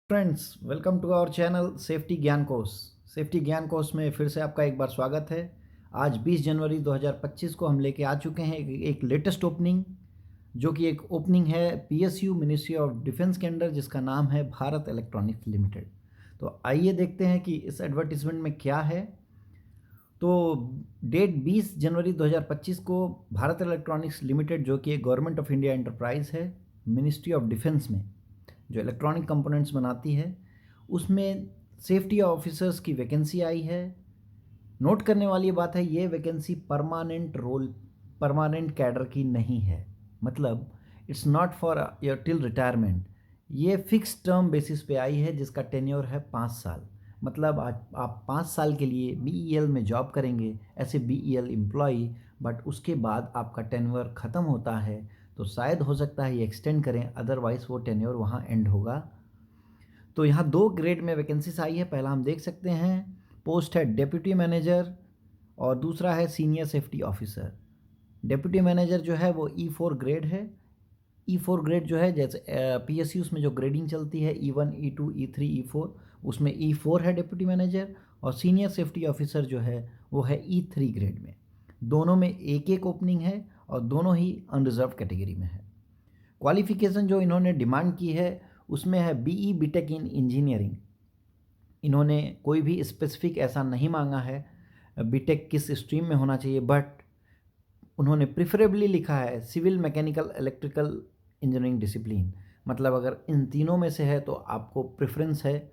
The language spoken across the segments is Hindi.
Friends, welcome to our channel safety Gyan course. Safety Gyan course में फिर से आपका एक बार स्वागत है। आज 20 जनवरी 2025 को हम लेके आ चुके हैं एक लेटेस्ट ओपनिंग, जो कि एक ओपनिंग है पीएसयू मिनिस्ट्री ऑफ डिफेंस के अंडर, जिसका नाम है भारत इलेक्ट्रॉनिक्स लिमिटेड। तो आइए देखते हैं कि इस एडवर्टीजमेंट में क्या है। तो डेट 20 जनवरी 2025 को भारत इलेक्ट्रॉनिक्स लिमिटेड, जो कि एक गवर्नमेंट ऑफ इंडिया एंटरप्राइज है, मिनिस्ट्री ऑफ डिफेंस में जो इलेक्ट्रॉनिक कंपोनेंट्स बनाती है, उसमें सेफ्टी ऑफिसर्स की वैकेंसी आई है। नोट करने वाली बात है, ये वैकेंसी परमानेंट कैडर की नहीं है। मतलब it's not for your till retirement. ये फिक्स टर्म बेसिस पे आई है, जिसका टेन्योर है 5 साल। मतलब आज आप 5 साल के लिए बीईएल में जॉब करेंगे ऐसे बीईएल एम्प्लॉई, बट उसके बाद आपका टेन्योर ख़त्म होता है तो शायद हो सकता है ये एक्सटेंड करें, अदरवाइज़ वो टेन्योर वहाँ एंड होगा। तो यहाँ 2 ग्रेड में वैकेंसीज आई है। पहला हम देख सकते हैं, पोस्ट है डेप्यूटी मैनेजर और दूसरा है senior safety officer. Deputy manager जो है वो E4 ग्रेड है। E4 ग्रेड जो है, जैसे पीएसयूज़ में जो ग्रेडिंग चलती है E1 E2 E3 E4, उसमें E4 है डेप्यूटी मैनेजर। और सीनियर सेफ्टी ऑफिसर जो है वो है E3 ग्रेड में। दोनों में एक एक ओपनिंग है और दोनों ही अनरिजर्व कैटेगरी में है। क्वालिफ़िकेशन जो इन्होंने डिमांड की है उसमें है बीई बीटेक इन इंजीनियरिंग। इन्होंने कोई भी स्पेसिफिक ऐसा नहीं मांगा है बीटेक किस स्ट्रीम में होना चाहिए, बट उन्होंने प्रिफरेबली लिखा है civil mechanical electrical engineering discipline. मतलब अगर इन तीनों में से है तो आपको प्रेफरेंस है।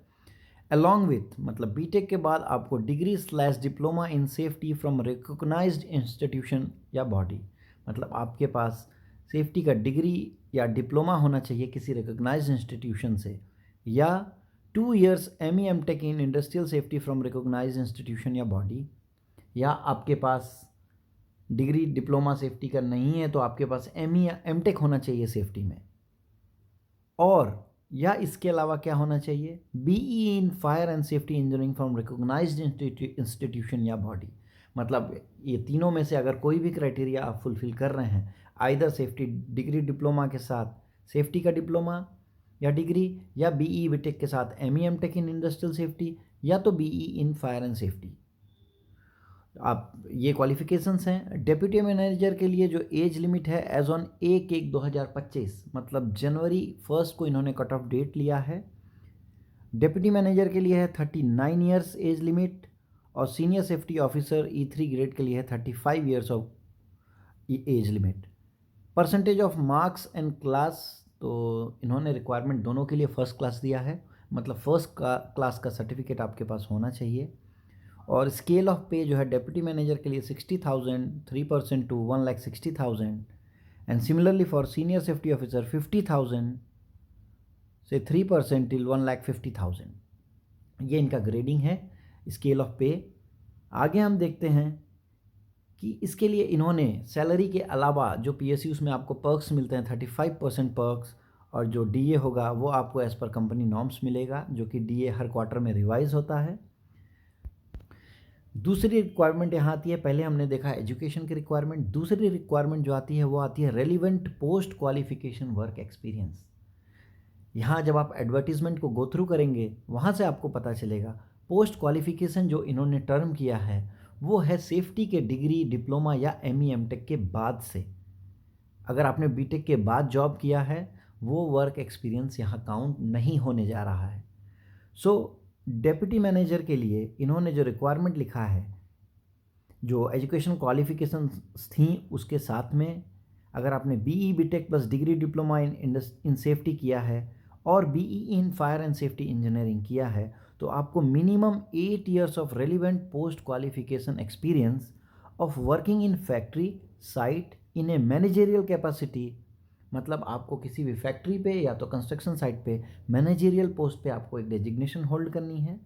अलॉन्ग विथ, मतलब बीटेक के बाद आपको degree slash diploma in safety from recognised institution या बॉडी। मतलब आपके पास सेफ्टी का डिग्री या डिप्लोमा होना चाहिए किसी रिकॉग्नाइज्ड इंस्टीट्यूशन से, या 2 years MTech in industrial safety from recognised institution या बॉडी। या आपके पास डिग्री डिप्लोमा सेफ्टी का नहीं है तो आपके पास एम या एम टेक होना चाहिए सेफ्टी में। और या इसके अलावा क्या होना चाहिए, BE in fire and safety engineering from recognised institution या बॉडी। मतलब ये तीनों में से अगर कोई भी क्राइटेरिया आप फुलफिल कर रहे हैं, आइदर सेफ्टी डिग्री डिप्लोमा के साथ सेफ्टी का डिप्लोमा या डिग्री, या बीई बीटेक के साथ MTech in industrial safety, या तो BE in fire and safety, आप ये क्वालिफिकेशंस हैं। डेप्यूटी मैनेजर के लिए जो एज लिमिट है एज ऑन 1/1/2025, मतलब जनवरी 1 को इन्होंने कट ऑफ डेट लिया है। डेप्यूटी मैनेजर के लिए है 39 ईयर्स एज लिमिट, और senior safety officer E3 grade के लिए है 35 years of age limit. Percentage of marks and class, तो इन्होंने रिक्वायरमेंट दोनों के लिए फर्स्ट क्लास दिया है। मतलब फर्स्ट क्लास का सर्टिफिकेट आपके पास होना चाहिए। और स्केल ऑफ पे जो है डेप्यूटी मैनेजर के लिए 60,000, 3% to 1,60,000। And similarly for senior safety officer 50,000 से 3% टिल 1,50,000। ये इनका ग्रेडिंग है, स्केल ऑफ पे। आगे हम देखते हैं कि इसके लिए इन्होंने सैलरी के अलावा जो पीएसयूज़ में आपको पर्क्स मिलते हैं 35% पर्क्स, और जो डीए होगा वो आपको एज़ पर कंपनी नॉर्म्स मिलेगा, जो कि डीए हर क्वार्टर में रिवाइज होता है। दूसरी रिक्वायरमेंट यहाँ आती है, पहले हमने देखा एजुकेशन की रिक्वायरमेंट। दूसरी रिक्वायरमेंट जो आती है वो आती है relevant post qualification work experience. यहाँ जब आप एडवर्टीजमेंट को गो थ्रू करेंगे वहाँ से आपको पता चलेगा पोस्ट क्वालिफिकेशन जो इन्होंने टर्म किया है वो है सेफ्टी के डिग्री डिप्लोमा या एम टेक के बाद से। अगर आपने बीटेक के बाद जॉब किया है वो वर्क एक्सपीरियंस यहाँ काउंट नहीं होने जा रहा है। सो डेप्यूटी मैनेजर के लिए इन्होंने जो रिक्वायरमेंट लिखा है, जो एजुकेशन क्वालिफिकेशन थी उसके साथ में अगर आपने BE BTech plus degree diploma in safety किया है और BE in fire and safety engineering किया है, तो आपको minimum 8 years of relevant post qualification experience of working in factory site in a managerial capacity. मतलब आपको किसी भी फैक्ट्री पे या तो कंस्ट्रक्शन साइट पे मैनेजेरियल पोस्ट पे आपको एक डेजिग्नेशन होल्ड करनी है,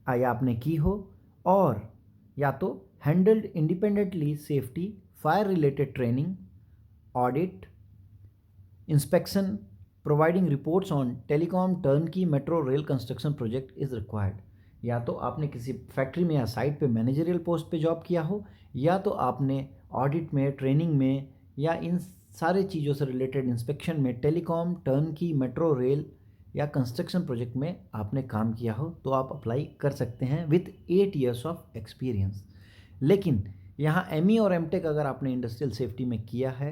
या आपने की हो, और या तो handled independently safety fire related training, audit, inspection, providing reports on telecom turnkey metro rail construction project is required. या तो आपने किसी फैक्ट्री में या साइट पे मैनेजरियल पोस्ट पे जॉब किया हो, या तो आपने ऑडिट में, ट्रेनिंग में, या इन सारे चीज़ों से रिलेटेड इंस्पेक्शन में टेलीकॉम टर्नकी मेट्रो रेल या कंस्ट्रक्शन प्रोजेक्ट में आपने काम किया हो तो आप अप्लाई कर सकते हैं विथ 8 ईयर्स ऑफ एक्सपीरियंस। लेकिन यहाँ एमई और एमटेक अगर आपने इंडस्ट्रियल सेफ्टी में किया है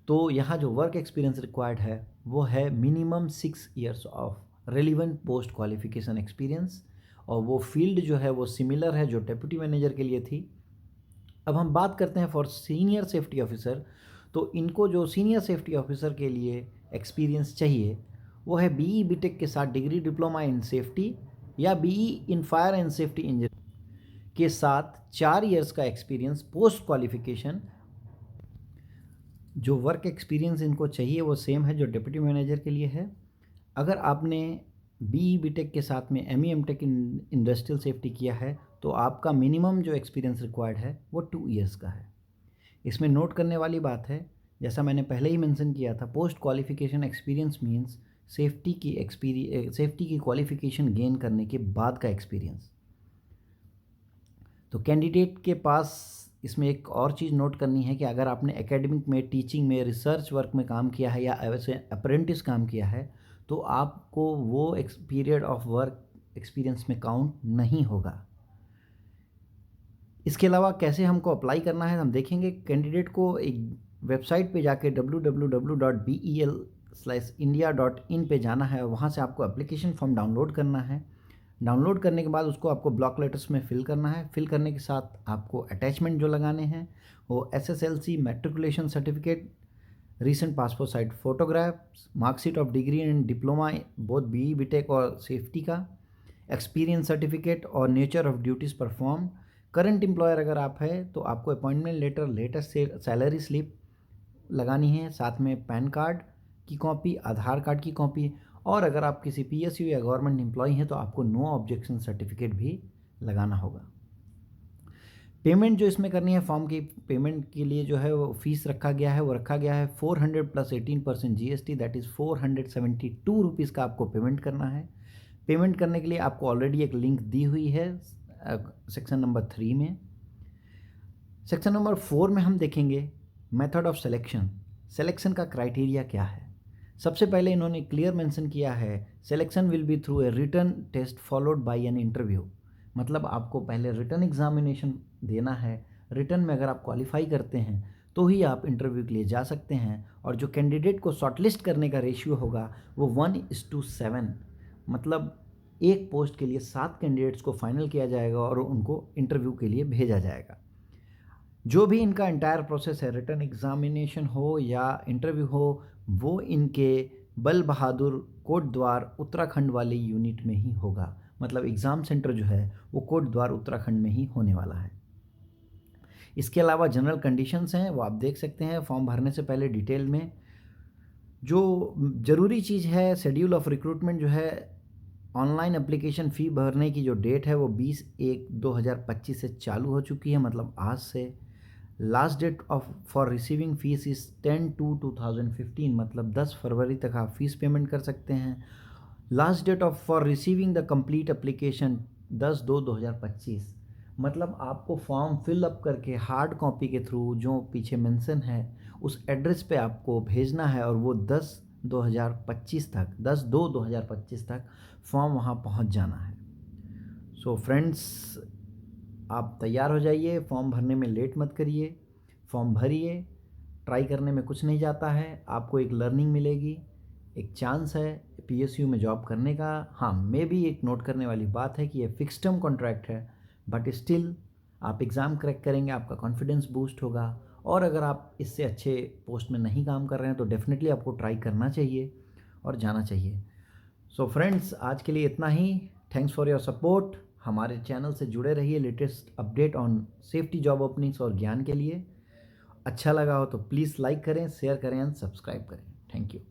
तो यहाँ जो वर्क एक्सपीरियंस रिक्वायर्ड है वो है minimum 6 years of relevant post qualification experience, और वो फील्ड जो है वो सिमिलर है जो डेप्यूटी मैनेजर के लिए थी। अब हम बात करते हैं फॉर सीनियर सेफ्टी ऑफिसर, तो इनको जो सीनियर सेफ्टी ऑफिसर के लिए एक्सपीरियंस चाहिए वो है बीई बीटेक के साथ डिग्री डिप्लोमा इन सेफ्टी या BE in fire and safety engineer के साथ 4 ईयर्स का एक्सपीरियंस पोस्ट क्वालिफिकेशन। जो वर्क एक्सपीरियंस इनको चाहिए वो सेम है जो डिप्टी मैनेजर के लिए है। अगर आपने बीई बीटेक के साथ में ME MTech in industrial safety किया है तो आपका मिनिमम जो एक्सपीरियंस रिक्वायर्ड है वो 2 ईयर्स का है। इसमें नोट करने वाली बात है, जैसा मैंने पहले ही मेंशन किया था, post qualification experience means safety की क्वालिफिकेशन गेन करने के बाद का एक्सपीरियंस। तो कैंडिडेट के पास इसमें एक और चीज़ नोट करनी है कि अगर आपने एकेडमिक में, टीचिंग में, रिसर्च वर्क में काम किया है या वैसे अप्रेंटिस काम किया है तो आपको वो पीरियड ऑफ वर्क एक्सपीरियंस में काउंट नहीं होगा। इसके अलावा कैसे हमको अप्लाई करना है हम देखेंगे। कैंडिडेट को एक वेबसाइट पे जाके www.bel/india.in पे जाना है और वहाँ से आपको एप्लीकेशन फॉर्म डाउनलोड करना है। डाउनलोड करने के बाद उसको आपको ब्लॉक लेटर्स में फिल करना है। फिल करने के साथ आपको अटैचमेंट जो लगाने हैं वो SSLC matriculation certificate, recent passport size photographs, marksheet of degree and diploma both BE BTech और सेफ्टी का, एक्सपीरियंस सर्टिफिकेट और nature of duties perform. Current employer अगर आप है तो आपको appointment letter, latest salary slip लगानी है, साथ में पैन कार्ड की कॉपी, आधार कार्ड की कॉपी, और अगर आप किसी PSU या गवर्नमेंट एम्प्लॉय हैं तो आपको नो ऑब्जेक्शन सर्टिफिकेट भी लगाना होगा। पेमेंट जो इसमें करनी है, फॉर्म की पेमेंट के लिए जो है वो फीस रखा गया है, वो रखा गया है 400 + 18% GST, दैट इज़ 472 रुपीज़ का आपको पेमेंट करना है। पेमेंट करने के लिए आपको ऑलरेडी एक लिंक दी हुई है सेक्शन नंबर 3 में। सेक्शन नंबर 4 में हम देखेंगे मेथड ऑफ सिलेक्शन। सिलेक्शन का क्राइटेरिया क्या है। सबसे पहले इन्होंने क्लियर मेंशन किया है selection will be through a written test followed by an interview. मतलब आपको पहले रिटन एग्जामिनेशन देना है। रिटन में अगर आप क्वालिफाई करते हैं तो ही आप इंटरव्यू के लिए जा सकते हैं, और जो कैंडिडेट को शॉर्टलिस्ट करने का रेशियो होगा वो 1:7, मतलब एक पोस्ट के लिए 7 कैंडिडेट्स को फाइनल किया जाएगा और उनको इंटरव्यू के लिए भेजा जाएगा। जो भी इनका एंटायर प्रोसेस है, रिटन एग्जामिनेशन हो या इंटरव्यू हो, वो इनके बल बहादुर कोट द्वार उत्तराखंड वाले यूनिट में ही होगा। मतलब एग्ज़ाम सेंटर जो है वो कोट द्वार उत्तराखंड में ही होने वाला है। इसके अलावा जनरल कंडीशंस हैं वो आप देख सकते हैं फॉर्म भरने से पहले डिटेल में। जो ज़रूरी चीज़ है, शेड्यूल ऑफ रिक्रूटमेंट जो है, ऑनलाइन एप्लीकेशन फ़ी भरने की जो डेट है वो 20/1/2025 से चालू हो चुकी है, मतलब आज से। Last date for receiving fees is 10/2/2015, मतलब 10 फरवरी तक आप फीस पेमेंट कर सकते हैं। Last date for receiving the complete application 10/2/2025, मतलब आपको फॉर्म फिल अप करके हार्ड कॉपी के थ्रू जो पीछे मेंशन है उस एड्रेस पे आपको भेजना है, और वो 10/2/2025 तक फॉर्म वहाँ पहुँच जाना है। सो फ्रेंड्स, आप तैयार हो जाइए, फॉर्म भरने में लेट मत करिए, फॉर्म भरिए। ट्राई करने में कुछ नहीं जाता है, आपको एक लर्निंग मिलेगी, एक चांस है PSU में जॉब करने का। हाँ, मे भी एक नोट करने वाली बात है कि ये फिक्स टर्म कॉन्ट्रैक्ट है, बट स्टिल आप एग्ज़ाम क्रैक करेंगे, आपका कॉन्फिडेंस बूस्ट होगा, और अगर आप इससे अच्छे पोस्ट में नहीं काम कर रहे हैं तो डेफिनेटली आपको ट्राई करना चाहिए और जाना चाहिए। सो फ्रेंड्स, आज के लिए इतना ही। Thanks for your support. हमारे चैनल से जुड़े रहिए latest update on safety job openings और ज्ञान के लिए। अच्छा लगा हो तो प्लीज़ लाइक करें, शेयर करें एंड सब्सक्राइब करें। Thank you.